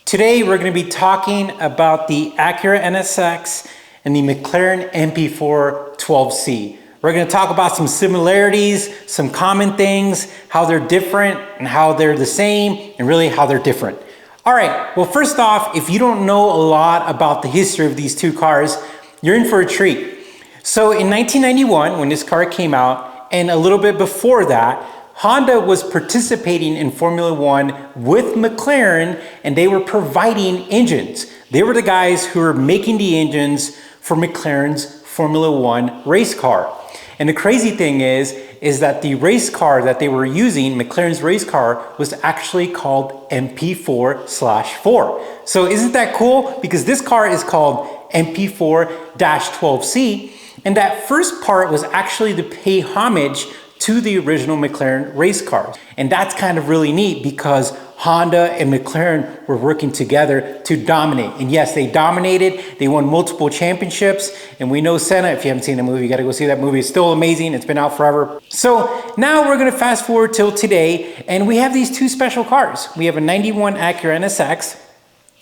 Today we're going to be talking about the Acura NSX and the McLaren MP4-12C. We're going to talk about some similarities, some common things, how they're different and how they're the same, and really how they're different. All right, well, first off, if you don't know a lot about the history of these two cars, you're in for a treat. So in 1991, when this car came out, and a little bit before that, Honda was participating in Formula One with McLaren, and they were providing engines. They were the guys who were making the engines for McLaren's Formula One race car. And the crazy thing is that the race car that they were using, McLaren's race car, was actually called MP4/4. So isn't that cool? Because this car is called MP4-12C, and that first part was actually to pay homage to the original McLaren race cars. And that's kind of really neat because Honda and McLaren were working together to dominate. And yes, they dominated. They won multiple championships. And we know Senna, if you haven't seen the movie, you got to go see that movie. It's still amazing. It's been out forever. So now we're going to fast forward till today, and we have these two special cars. We have a 91 Acura NSX.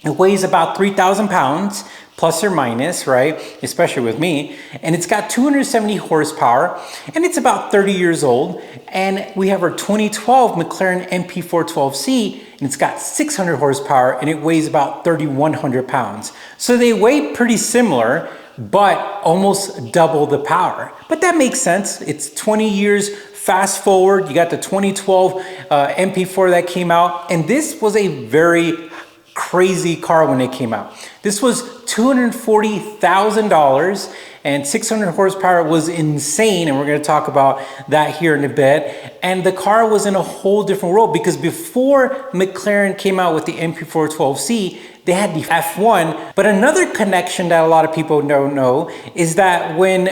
It weighs about 3,000 pounds, plus or minus, right? Especially with me. And it's got 270 horsepower, and it's about 30 years old. And we have our 2012 McLaren MP4-12C, and it's got 600 horsepower, and it weighs about 3,100 pounds. So they weigh pretty similar, but almost double the power. But that makes sense. It's 20 years fast forward. You got the 2012 MP4 that came out, and this was a very crazy car when it came out. This was $240,000, and 600 horsepower was insane, and we're going to talk about that here in a bit. And the car was in a whole different world because before McLaren came out with the MP4-12C, they had the F1. But another connection that a lot of people don't know is that when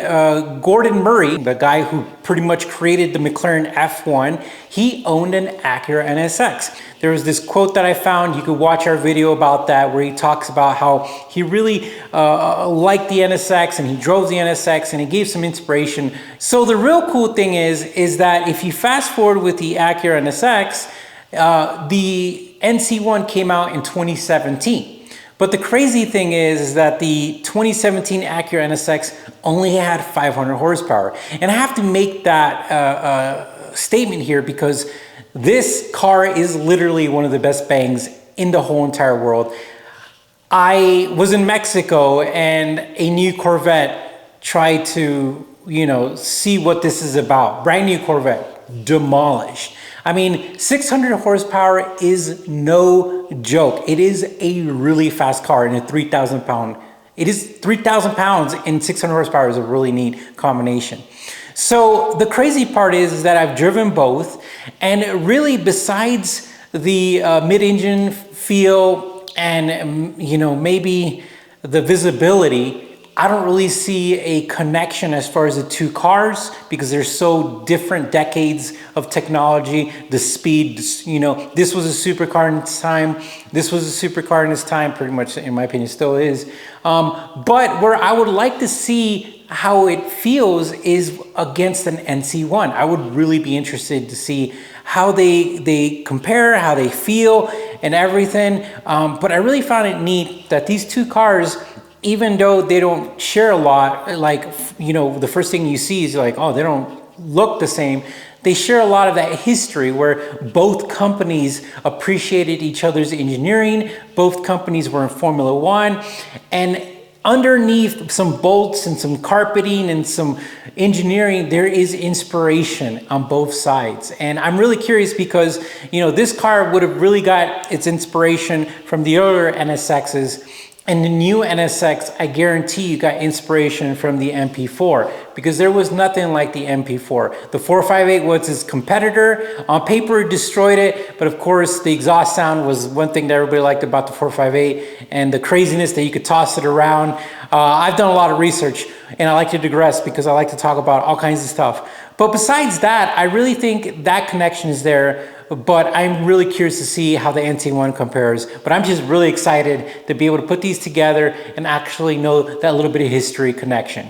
Gordon Murray, the guy who pretty much created the McLaren F1, he owned an Acura NSX. There was this quote that I found. You could watch our video about that, where he talks about how he really liked the NSX and he drove the NSX and he gave some inspiration. So the real cool thing is that if you fast forward with the Acura NSX, the NC1 came out in 2017. But the crazy thing is that the 2017 Acura NSX only had 500 horsepower. And I have to make that statement here because this car is literally one of the best bangs in the whole entire world. I was in Mexico and a new Corvette tried to, see what this is about. Brand new Corvette, demolished. I mean, 600 horsepower is no joke. It is a really fast car in a 3,000 pound. It is 3,000 pounds and 600 horsepower is a really neat combination. So the crazy part is that I've driven both, and really besides the mid-engine feel and, maybe the visibility, I don't really see a connection as far as the two cars because they're so different decades of technology, the speed, this was a supercar in its time. This was a supercar in its time, pretty much, in my opinion, still is. But where I would like to see how it feels is against an NC1. I would really be interested to see how they compare, how they feel and everything. But I really found it neat that these two cars, even though they don't share a lot, the first thing you see is like, oh, they don't look the same. They share a lot of that history where both companies appreciated each other's engineering. Both companies were in Formula One, and underneath some bolts and some carpeting and some engineering, there is inspiration on both sides. And I'm really curious because, this car would have really got its inspiration from the other NSXs. And the new NSX, I guarantee you got inspiration from the MP4 because there was nothing like the MP4. The 458 was its competitor. On paper, it destroyed it. But of course, the exhaust sound was one thing that everybody liked about the 458 and the craziness that you could toss it around. I've done a lot of research and I like to digress because I like to talk about all kinds of stuff. But besides that, I really think that connection is there. But I'm really curious to see how the NC1 compares. But I'm just really excited to be able to put these together and actually know that little bit of history connection.